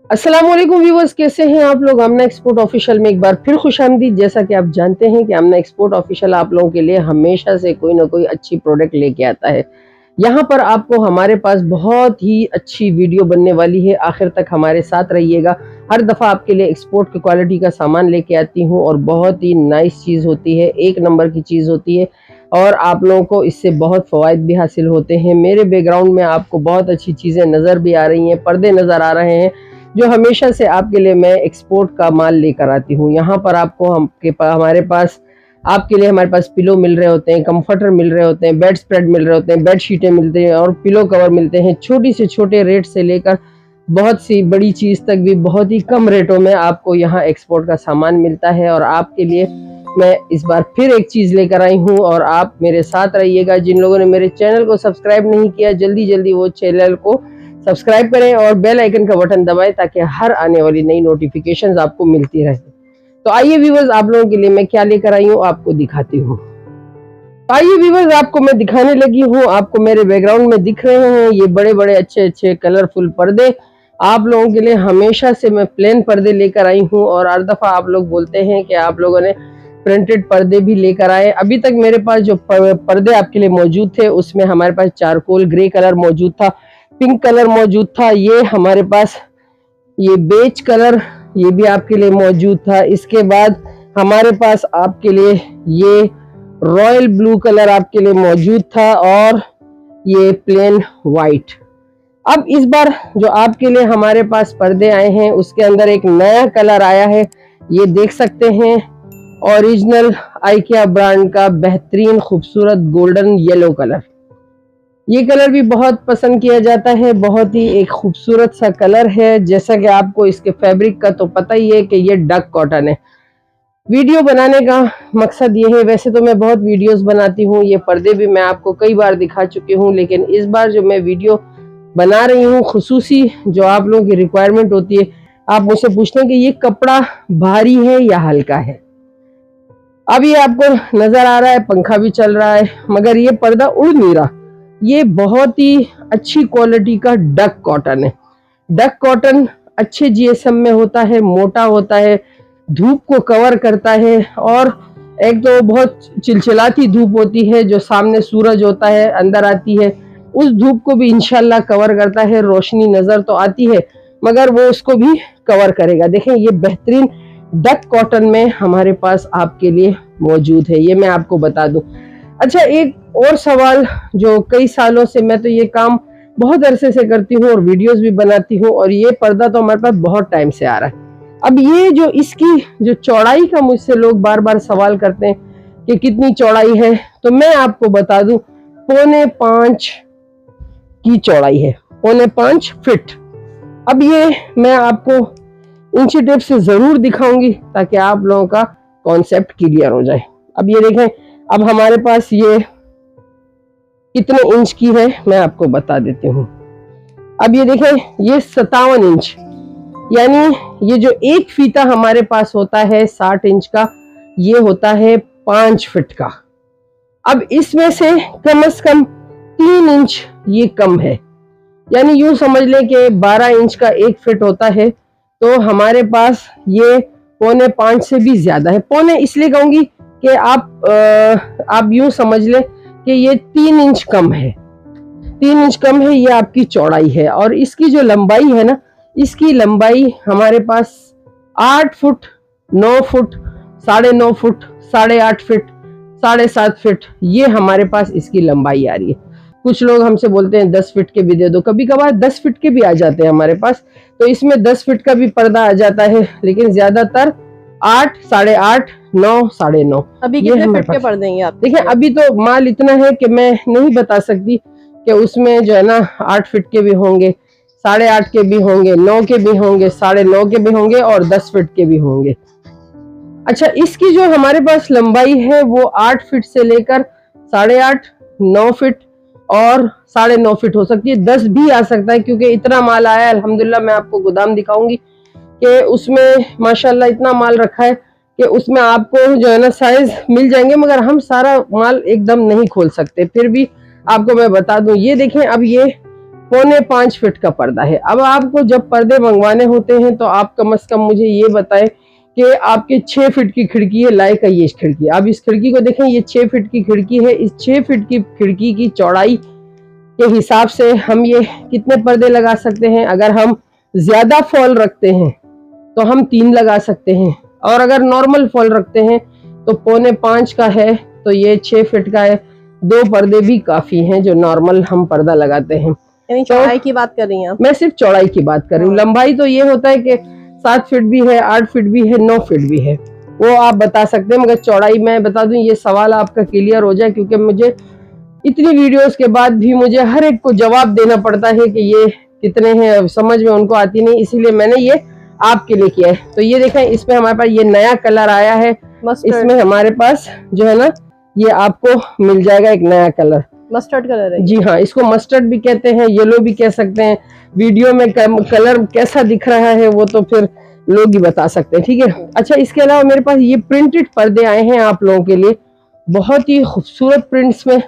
अस्सलाम वालेकुम व्यूवर्स, कैसे हैं आप लोग। आमना एक्सपोर्ट ऑफिशियल में एक बार फिर खुशामदीद। जैसा कि आप जानते हैं कि आमना एक्सपोर्ट ऑफिशियल आप लोगों के लिए हमेशा से कोई ना कोई अच्छी प्रोडक्ट लेके आता है। यहाँ पर आपको हमारे पास बहुत ही अच्छी वीडियो बनने वाली है, आखिर तक हमारे साथ रहिएगा। हर दफ़ा आपके लिए एक्सपोर्ट की क्वालिटी का सामान लेके आती हूँ और बहुत ही नाइस चीज़ होती है, एक नंबर की चीज़ होती है और आप लोगों को इससे बहुत फ़वाइद भी हासिल होते हैं। मेरे बैकग्राउंड में आपको बहुत अच्छी चीज़ें नज़र भी आ रही हैं, पर्दे नज़र आ रहे हैं जो हमेशा से आपके लिए मैं एक्सपोर्ट का माल लेकर आती हूँ। यहाँ पर आपको हमारे पास आपके लिए हमारे पास पिलो मिल रहे होते हैं, कंफर्टर मिल रहे होते हैं, बेड स्प्रेड मिल रहे होते हैं, बेड शीटें मिलते हैं और पिलो कवर मिलते हैं। छोटी से छोटे रेट से लेकर बहुत सी बड़ी चीज़ तक भी बहुत ही कम रेटों में आपको यहाँ एक्सपोर्ट का सामान मिलता है। और आपके लिए मैं इस बार फिर एक चीज़ लेकर आई हूँ और आप मेरे साथ रहिएगा। जिन लोगों ने मेरे चैनल को सब्सक्राइब नहीं किया, जल्दी जल्दी वो चैनल को सब्सक्राइब करें और बेल आइकन का बटन दबाएं ताकि हर आने वाली नई नोटिफिकेशंस आपको मिलती रहे। तो आइए व्यूवर्स, आप लोगों के लिए मैं क्या लेकर आई हूँ आपको दिखाती हूँ। आइए व्यूवर्स, आपको मैं दिखाने लगी हूँ। आपको मेरे बैकग्राउंड में दिख रहे हैं ये बड़े बड़े अच्छे अच्छे कलरफुल पर्दे। आप लोगों के लिए हमेशा से मैं प्लेन पर्दे लेकर आई हूँ और हर दफ़ा आप लोग बोलते हैं कि आप लोगों ने प्रिंटेड पर्दे भी लेकर आए। अभी तक मेरे पास जो पर्दे आपके लिए मौजूद थे उसमें हमारे पास चारकोल ग्रे कलर मौजूद था, पिंक कलर मौजूद था, ये हमारे पास ये बेज कलर ये भी आपके लिए मौजूद था। इसके बाद हमारे पास आपके लिए ये रॉयल ब्लू कलर आपके लिए मौजूद था और ये प्लेन वाइट। अब इस बार जो आपके लिए हमारे पास पर्दे आए हैं उसके अंदर एक नया कलर आया है, ये देख सकते हैं। ओरिजिनल आइकिया ब्रांड का बेहतरीन खूबसूरत गोल्डन येलो कलर। ये कलर भी बहुत पसंद किया जाता है, बहुत ही एक खूबसूरत सा कलर है। जैसा कि आपको इसके फैब्रिक का तो पता ही है कि ये डक कॉटन है। वीडियो बनाने का मकसद ये है, वैसे तो मैं बहुत वीडियोस बनाती हूँ, ये पर्दे भी मैं आपको कई बार दिखा चुकी हूँ, लेकिन इस बार जो मैं वीडियो बना रही हूँ खुसूसी जो आप लोगों की रिक्वायरमेंट होती है, आप मुझसे पूछते हैं कि ये कपड़ा भारी है या हल्का है। अब ये आपको नजर आ रहा है पंखा भी चल रहा है मगर ये पर्दा उड़ नहीं रहा। ये बहुत ही अच्छी क्वालिटी का डक कॉटन है। डक कॉटन अच्छे जीएसएम में होता है, मोटा होता है, धूप को कवर करता है और एक तो बहुत चिलचिलाती धूप होती है जो सामने सूरज होता है अंदर आती है, उस धूप को भी इंशाल्लाह कवर करता है। रोशनी नजर तो आती है मगर वो उसको भी कवर करेगा। देखें ये बेहतरीन डक कॉटन में हमारे पास आपके लिए मौजूद है, ये मैं आपको बता दूं। अच्छा, एक और सवाल जो कई सालों से मैं तो ये काम बहुत अरसे से करती हूँ और वीडियोस भी बनाती हूँ और ये पर्दा तो हमारे पास बहुत टाइम से आ रहा है। अब ये जो इसकी जो चौड़ाई का मुझसे लोग बार बार सवाल करते हैं कि कितनी चौड़ाई है, तो मैं आपको बता दूं 4.5 की चौड़ाई है, 4.5 फीट। अब ये मैं आपको इंची टेप से जरूर दिखाऊंगी ताकि आप लोगों का कॉन्सेप्ट क्लियर हो जाए। अब ये देखें, अब हमारे पास ये कितने इंच की है मैं आपको बता देती हूँ। अब ये देखें, ये 57 इंच, यानी ये जो एक फीता हमारे पास होता है 60 इंच का, ये होता है 5 फीट का। अब इसमें से कम 3 इंच ये कम है, यानी यूं समझ लें कि 12 इंच का 1 फीट होता है, तो हमारे पास ये 4.5 से भी ज्यादा है। पौने इसलिए कहूंगी कि आप यूं समझ लें कि ये 3 इंच कम है, 3 इंच कम है, ये आपकी चौड़ाई है। और इसकी जो लंबाई है ना, इसकी लंबाई हमारे पास 8 foot, 9 foot, 9.5 foot, 8.5 feet, 7.5 feet, ये हमारे पास इसकी लंबाई आ रही है। कुछ लोग हमसे बोलते हैं 10 फीट के भी दे दो, कभी कभार 10 फीट के भी आ जाते हैं हमारे पास, तो इसमें 10 फीट का भी पर्दा आ जाता है, लेकिन ज्यादातर 8, 8.5, 9, 9.5। अभी कितने फीट के पर्दे हैं आप? देखिए अभी तो माल इतना है कि मैं नहीं बता सकती कि उसमें जो है ना 8 फीट के भी होंगे, 8.5 के भी होंगे, 9 के भी होंगे, 9.5 के भी होंगे और 10 फीट के भी होंगे। अच्छा, इसकी जो हमारे पास लंबाई है वो 8 फीट से लेकर 8.5, 9 फीट और 9.5 फीट हो सकती है, 10 भी आ सकता है, क्योंकि इतना माल आया है अल्हम्दुलिल्लाह। मैं आपको गोदाम दिखाऊंगी कि उसमें माशाल्लाह इतना माल रखा है कि उसमें आपको जो है ना साइज मिल जाएंगे, मगर हम सारा माल एकदम नहीं खोल सकते। फिर भी आपको मैं बता दूं, ये देखें, अब ये 5.25 फीट का पर्दा है। अब आपको जब पर्दे मंगवाने होते हैं तो आप कम से कम मुझे ये बताएं कि आपके 6 फीट की खिड़की है, लाइक है ये खिड़की, अब इस खिड़की को देखें, ये 6 फीट की खिड़की है। इस 6 फीट की खिड़की की चौड़ाई के हिसाब से हम ये कितने पर्दे लगा सकते हैं। अगर हम ज्यादा फॉल रखते हैं तो हम 3 लगा सकते हैं, और अगर नॉर्मल फॉल रखते हैं तो 4.25 का है तो ये 6 फीट का है। 2 पर्दे भी काफी हैं जो नॉर्मल हम पर्दा लगाते हैं। यानी चौड़ाई की बात कर रही हैं आप? मैं सिर्फ चौड़ाई की बात कर रही हूँ। लंबाई तो ये होता है कि 7 फीट भी है, 8 फीट भी है, 9 फीट भी है, वो आप बता सकते हैं। मगर चौड़ाई मैं बता दूं, ये सवाल आपका क्लियर हो जाए, क्योंकि मुझे इतनी वीडियोस के बाद भी मुझे हर एक को जवाब देना पड़ता है कि ये कितने हैं, समझ में उनको आती नहीं, इसीलिए मैंने ये आपके लिए किया है। तो ये देखें, इसमें हमारे पास ये नया कलर आया है, इसमें हमारे पास जो है ना ये आपको मिल जाएगा एक नया कलर, मस्टर्ड कलर है। जी हाँ, इसको मस्टर्ड भी कहते हैं, येलो भी कह सकते हैं। वीडियो में कलर कैसा दिख रहा है वो तो फिर लोग ही बता सकते हैं, ठीक है। अच्छा, इसके अलावा मेरे पास ये प्रिंटेड पर्दे आए हैं आप लोगों के लिए, बहुत ही खूबसूरत प्रिंट्स में।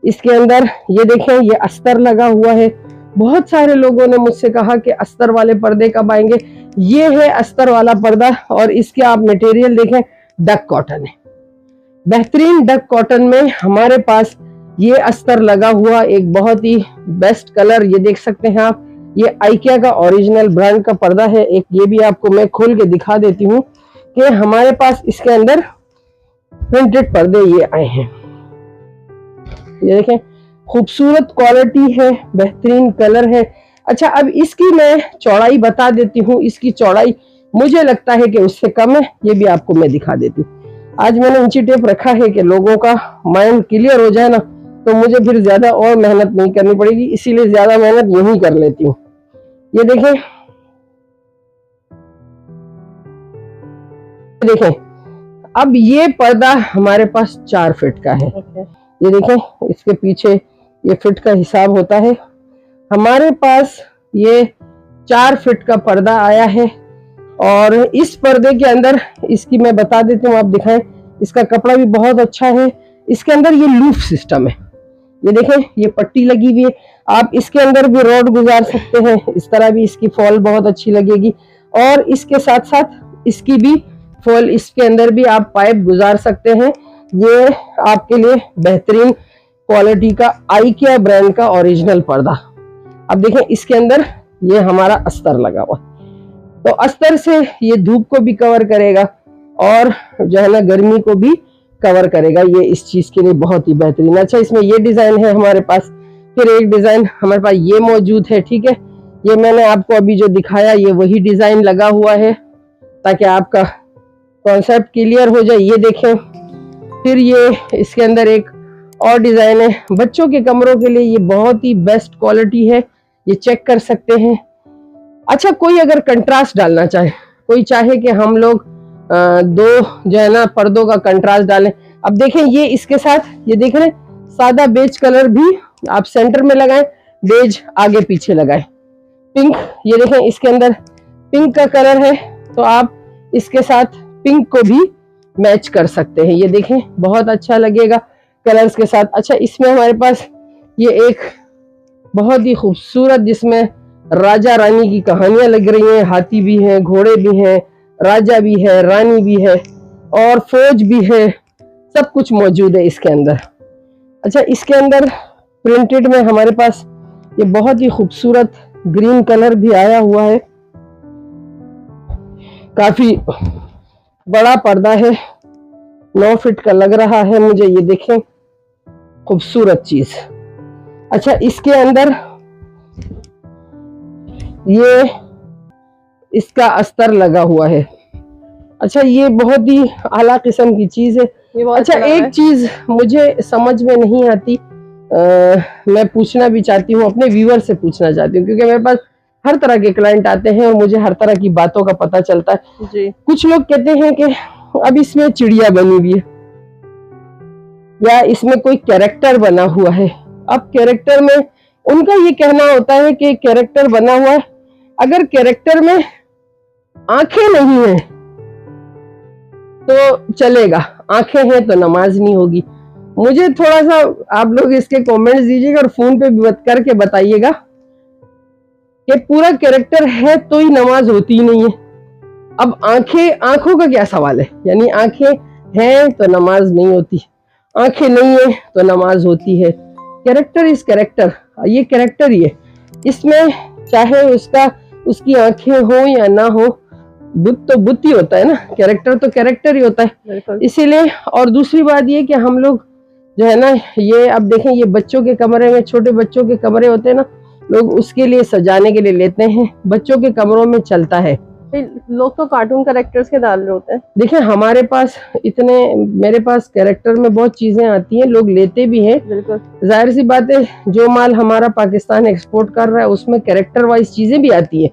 इसके अंदर ये देखें, ये अस्तर लगा हुआ है। बहुत सारे लोगों ने मुझसे कहा कि अस्तर वाले पर्दे कब आएंगे। ये है अस्तर वाला पर्दा, और इसके आप मटेरियल देखें, डक कॉटन है, बेहतरीन डक कॉटन में हमारे पास ये अस्तर लगा हुआ एक बहुत ही बेस्ट कलर। ये देख सकते हैं आप, ये आइकिया का ओरिजिनल ब्रांड का पर्दा है। एक ये भी आपको मैं खोल के दिखा देती हूँ कि हमारे पास इसके अंदर प्रिंटेड पर्दे ये आए हैं। ये देखें, खूबसूरत क्वालिटी है, बेहतरीन कलर है। अच्छा, अब इसकी मैं चौड़ाई बता देती हूँ। इसकी चौड़ाई मुझे लगता है कि उससे कम है, ये भी आपको मैं दिखा देती हूँ। आज मैंने इंची टेप रखा है कि लोगों का माइंड क्लियर हो जाए ना, तो मुझे फिर ज्यादा और मेहनत नहीं करनी पड़ेगी, इसीलिए ज्यादा मेहनत यही कर लेती हूँ। ये देखें, अब ये पर्दा हमारे पास 4 फीट का है। ये देखें, इसके पीछे ये फीट का हिसाब होता है। हमारे पास ये 4 फीट का पर्दा आया है, और इस पर्दे के अंदर इसकी मैं बता देती हूँ, आप दिखाएं, इसका कपड़ा भी बहुत अच्छा है। इसके अंदर ये लूप सिस्टम है, ये देखें, ये पट्टी लगी हुई है। आप इसके अंदर भी रॉड गुजार सकते हैं, इस तरह भी इसकी फॉल बहुत अच्छी लगेगी। और इसके साथ साथ इसकी भी फॉल, इसके अंदर भी आप पाइप गुजार सकते हैं। ये आपके लिए बेहतरीन क्वालिटी का आइकिया ब्रांड का ओरिजिनल पर्दा। अब देखें, इसके अंदर ये हमारा अस्तर लगा हुआ, तो अस्तर से ये धूप को भी कवर करेगा और जो है ना गर्मी को भी कवर करेगा। ये इस चीज के लिए बहुत ही बेहतरीन। अच्छा, इसमें ये डिजाइन है हमारे पास, फिर एक डिजाइन हमारे पास ये मौजूद है, ठीक है। ये मैंने आपको अभी जो दिखाया ये वही डिजाइन लगा हुआ है, ताकि आपका कॉन्सेप्ट क्लियर हो जाए। ये देखें, फिर ये इसके अंदर एक और डिजाइन है बच्चों के कमरों के लिए, ये बहुत ही बेस्ट क्वालिटी है, ये चेक कर सकते हैं। अच्छा, कोई अगर कंट्रास्ट डालना चाहे, कोई चाहे कि हम लोग 2 जो है ना पर्दों का कंट्रास्ट डालें। अब देखें, ये इसके साथ ये देख रहे हैं, सादा बेज कलर भी आप सेंटर में लगाएं, बेज आगे पीछे लगाएं। पिंक, ये देखें, इसके अंदर पिंक का कलर है, तो आप इसके साथ पिंक को भी मैच कर सकते हैं। ये देखें, बहुत अच्छा लगेगा कलर्स के साथ। अच्छा, इसमें हमारे पास ये एक बहुत ही खूबसूरत, जिसमें राजा रानी की कहानियां लग रही हैं, हाथी भी हैं, घोड़े भी हैं, राजा भी है, रानी भी है, और फौज भी है, सब कुछ मौजूद है इसके अंदर। अच्छा, इसके अंदर प्रिंटेड में हमारे पास ये बहुत ही खूबसूरत ग्रीन कलर भी आया हुआ है। काफी बड़ा पर्दा है, 9 फीट का लग रहा है मुझे। ये देखें, खूबसूरत चीज। अच्छा, इसके अंदर ये इसका अस्तर लगा हुआ है। अच्छा, ये बहुत ही आला किस्म की चीज है। अच्छा, एक चीज मुझे समझ में नहीं आती, मैं पूछना भी चाहती हूँ, अपने व्यूअर से पूछना चाहती हूँ, क्योंकि मेरे पास हर तरह के क्लाइंट आते हैं और मुझे हर तरह की बातों का पता चलता है जी। कुछ लोग कहते हैं कि अब इसमें चिड़िया बनी हुई है, या इसमें कोई कैरेक्टर बना हुआ है। अब कैरेक्टर में उनका ये कहना होता है कि कैरेक्टर बना हुआ है, अगर कैरेक्टर में आंखें नहीं है तो चलेगा, आंखें हैं तो नमाज नहीं होगी। मुझे थोड़ा सा आप लोग इसके कमेंट्स दीजिएगा और फोन पे भी करके बताइएगा कि पूरा कैरेक्टर है तो ही नमाज होती ही नहीं है। अब आंखों का क्या सवाल है, यानी आंखें हैं तो नमाज नहीं होती, आंखें नहीं है तो नमाज होती है। कैरेक्टर इज कैरेक्टर, ये कैरेक्टर ही है, इसमें चाहे उसकी आंखें हो या ना हो, बुत तो बुत ही होता है ना, कैरेक्टर तो कैरेक्टर ही होता है। इसीलिए और दूसरी बात ये कि हम लोग जो है ना, ये अब देखें, ये बच्चों के कमरे में, छोटे बच्चों के कमरे होते हैं ना, लोग उसके लिए सजाने के लिए लेते हैं, बच्चों के कमरों में चलता है। लोग तो कार्टून कैरेक्टर्स के डाल रहे होते हैं। देखिए हमारे पास मेरे पास कैरेक्टर में बहुत चीजें आती हैं, लोग लेते भी हैं। बिल्कुल जाहिर सी बात है, जो माल हमारा पाकिस्तान एक्सपोर्ट कर रहा है उसमें कैरेक्टर वाइज चीजें भी आती हैं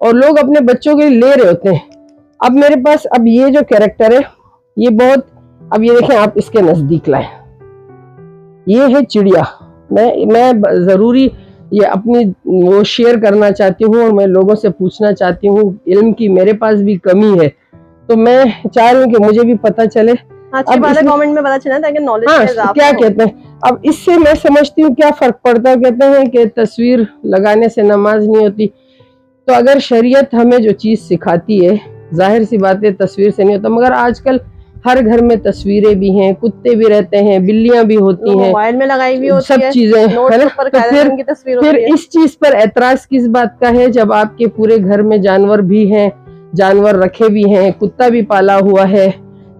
और लोग अपने बच्चों के लिए ले रहे होते हैं। अब मेरे पास अब ये जो कैरेक्टर है ये बहुत, अब ये देखें आप इसके नजदीक लाए, ये है चिड़िया। मैं जरूरी ये अपनी वो शेयर करना चाहती हूँ और मैं लोगों से पूछना चाहती हूँ, इल्म की मेरे पास भी कमी है तो मैं चाह रही हूँ कि मुझे भी पता चले। अच्छी बात है, कमेंट में पता चला ताकि नॉलेज में इजाफा हो। क्या कहते हैं, अब इससे मैं समझती हूँ क्या फर्क पड़ता है। कहते हैं कि तस्वीर लगाने से नमाज नहीं होती, तो अगर शरीयत हमें जो चीज सिखाती है, जाहिर सी बात है तस्वीर से नहीं होता, मगर आजकल हर घर में तस्वीरें भी हैं, कुत्ते भी रहते हैं, बिल्लियां भी होती हैं, मोबाइल में लगाई भी होती सब चीजें है ना। तो फिर इस चीज पर एतराज किस बात का है, जब आपके पूरे घर में जानवर भी हैं, जानवर रखे भी हैं, कुत्ता भी पाला हुआ है,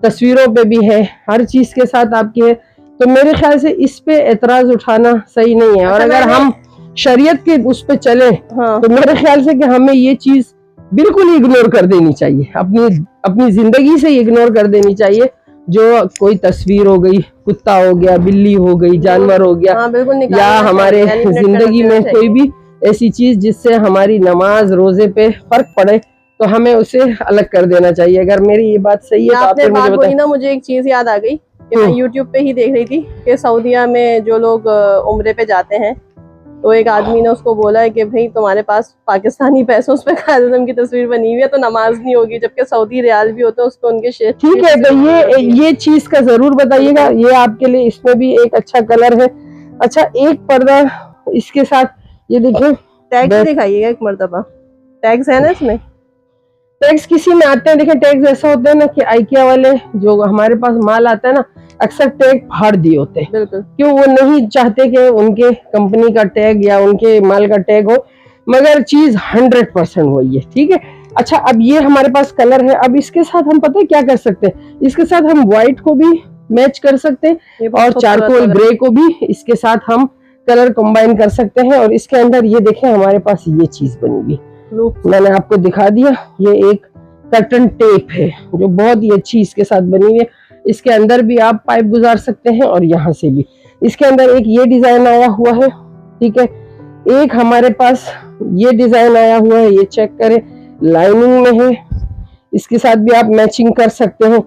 तस्वीरों पे भी है, हर चीज के साथ आपकी है, तो मेरे ख्याल से इस पे एतराज उठाना सही नहीं है। और अगर हम शरीयत के उस पे चले तो मेरे ख्याल से कि हमें ये चीज बिल्कुल ही इग्नोर कर देनी चाहिए, अपनी जिंदगी से इग्नोर कर देनी चाहिए। जो कोई तस्वीर हो गई, कुत्ता हो गया, बिल्ली हो गई, जानवर हो गया, या हमारे जिंदगी में कोई भी ऐसी चीज जिससे हमारी नमाज रोजे पे फर्क पड़े, तो हमें उसे अलग कर देना चाहिए। अगर मेरी ये बात सही है तो आप मुझे बताएं ना। मुझे एक चीज याद आ गई कि मैं यूट्यूब पे ही देख रही थी कि सऊदीया में जो लोग उम्रे पे जाते हैं, तो एक आदमी ने उसको बोला है कि भाई तुम्हारे पास पाकिस्तानी पैसों पे कायद आज़म की तस्वीर बनी हुई है तो नमाज नहीं होगी, जबकि सऊदी रियाल भी होते हैं उसको उनके शेख। ठीक है, तो ये चीज का जरूर बताइएगा, ये आपके लिए, इसमें भी एक अच्छा कलर है। अच्छा, एक पर्दा इसके साथ ये देखिए, टैग दिखाइएगा एक मर्तबा, टैग्स है ना इसमें, टैग्स किसी में आते हैं। देखिए टैग्स ऐसा होते हैं ना कि आइकिया वाले जो हमारे पास माल आता है ना, अक्सर टैग फाड़ दिए होते हैं। बिल्कुल, क्यों, वो नहीं चाहते कि उनके कंपनी का टैग या उनके माल का टैग हो, मगर चीज 100% वही है। ठीक है, अच्छा अब ये हमारे पास कलर है, अब इसके साथ हम पता है क्या कर सकते हैं, इसके साथ हम व्हाइट को भी मैच कर सकते हैं और चारकोल ग्रे को भी इसके साथ हम कलर कंबाइन कर सकते हैं। और इसके अंदर ये देखें हमारे पास ये चीज बनी हुई, मैंने आपको दिखा दिया, ये एक कर्टन टेप है जो बहुत ही अच्छी इसके साथ बनी हुई है। इसके अंदर भी आप पाइप गुजार सकते हैं और यहाँ से भी। इसके अंदर एक ये डिजाइन आया हुआ है, ठीक है, एक हमारे पास ये डिजाइन आया हुआ है, ये चेक करें, लाइनिंग में है, इसके साथ भी आप मैचिंग कर सकते हैं।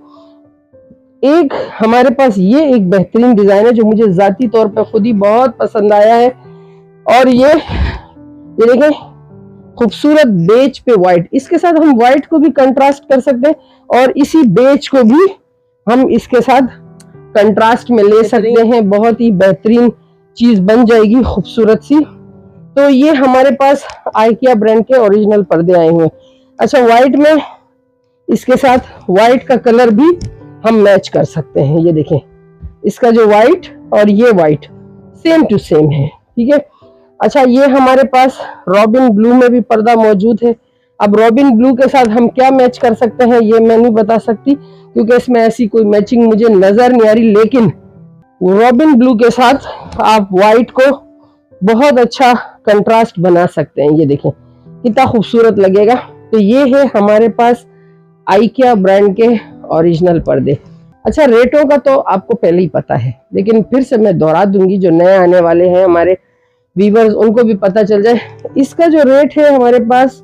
एक हमारे पास ये एक बेहतरीन डिजाइन है जो मुझे जाती तौर पर खुद ही बहुत पसंद आया है, और ये देखें खूबसूरत बेज पे व्हाइट, इसके साथ हम व्हाइट को भी कंट्रास्ट कर सकते हैं और इसी बेज को भी हम इसके साथ कंट्रास्ट में ले सकते हैं, बहुत ही बेहतरीन चीज बन जाएगी, खूबसूरत सी। तो ये हमारे पास आइकिया ब्रांड के ओरिजिनल पर्दे आए हुए हैं। अच्छा, व्हाइट में इसके साथ व्हाइट का कलर भी हम मैच कर सकते हैं, ये देखें, इसका जो व्हाइट और ये व्हाइट सेम टू सेम है, ठीक है। अच्छा, ये हमारे पास रॉबिन ब्लू में भी पर्दा मौजूद है। अब रॉबिन ब्लू के साथ हम क्या मैच कर सकते हैं ये मैं नहीं बता सकती, क्योंकि इसमें ऐसी कोई मैचिंग मुझे नजर नहीं आ रही, लेकिन रॉबिन ब्लू के साथ आप व्हाइट को बहुत अच्छा कंट्रास्ट बना सकते हैं। ये देखें कितना खूबसूरत लगेगा। तो ये है हमारे पास आइकिया ब्रांड के ओरिजिनल पर्दे। अच्छा, रेटों का तो आपको पहले ही पता है, लेकिन फिर से मैं दोहरा दूंगी, जो नए आने वाले हैं हमारे व्यूअर्स उनको भी पता चल जाए। इसका जो रेट है हमारे पास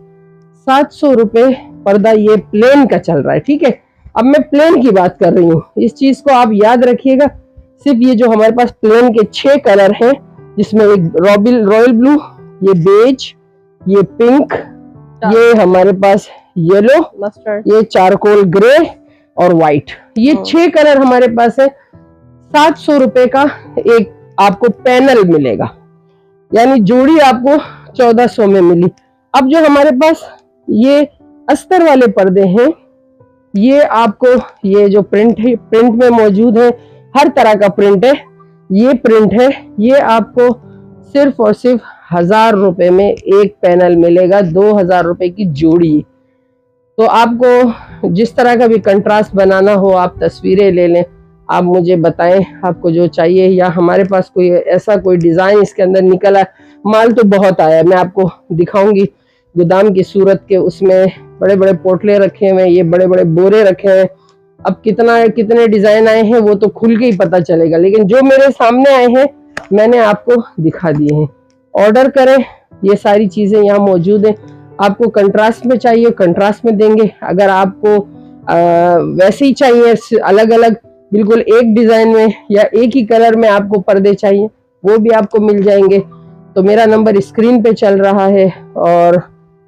700 रुपए पर्दा, ये प्लेन का चल रहा है, ठीक है। अब मैं प्लेन की बात कर रही हूँ, इस चीज को आप याद रखिएगा। सिर्फ ये जो हमारे पास प्लेन के 6 कलर हैं, जिसमें एक रॉयल ब्लू, ये बेज, ये पिंक, ये हमारे पास येलो, मस्टर्ड, ये चारकोल ग्रे और व्हाइट, ये 6 कलर हमारे पास है। 700 रुपए का एक आपको पैनल मिलेगा, यानी जोड़ी आपको 1400 में मिली। अब जो हमारे पास ये अस्तर वाले पर्दे हैं, ये आपको ये जो प्रिंट है, प्रिंट में मौजूद है, हर तरह का प्रिंट है, ये प्रिंट है, ये आपको सिर्फ और सिर्फ 1000 रुपए में एक पैनल मिलेगा, 2000 रुपए की जोड़ी। तो आपको जिस तरह का भी कंट्रास्ट बनाना हो, आप तस्वीरें ले लें, आप मुझे बताएं आपको जो चाहिए, या हमारे पास कोई ऐसा कोई डिजाइन इसके अंदर निकला है। माल तो बहुत आया है, मैं आपको दिखाऊंगी गोदाम की सूरत के, उसमें बड़े बड़े पोटले रखे हुए हैं, ये बड़े बड़े बोरे रखे हैं। अब कितने डिजाइन आए हैं वो तो खुल के ही पता चलेगा, लेकिन जो मेरे सामने आए हैं मैंने आपको दिखा दिए हैं। ऑर्डर करें, ये सारी चीजें यहाँ मौजूद हैं। आपको कंट्रास्ट में चाहिए कंट्रास्ट में देंगे, अगर आपको वैसे ही चाहिए अलग अलग बिल्कुल एक डिजाइन में या एक ही कलर में आपको पर्दे चाहिए, वो भी आपको मिल जाएंगे। तो मेरा नंबर स्क्रीन पे चल रहा है, और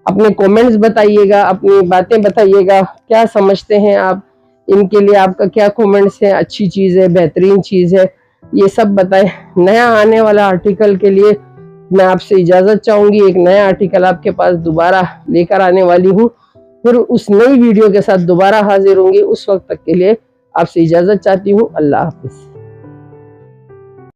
अपने कमेंट्स बताइएगा, अपनी बातें बताइएगा, क्या समझते हैं आप, इनके लिए आपका क्या कमेंट्स है, अच्छी चीज़ है, बेहतरीन चीज़ है, ये सब बताएं। नया आने वाला आर्टिकल के लिए मैं आपसे इजाज़त चाहूँगी, एक नया आर्टिकल आपके पास दोबारा लेकर आने वाली हूँ, फिर उस नई वीडियो के साथ दोबारा हाजिर होंगी। उस वक्त तक के लिए आपसे इजाज़त चाहती हूँ। अल्लाह हाफिज़।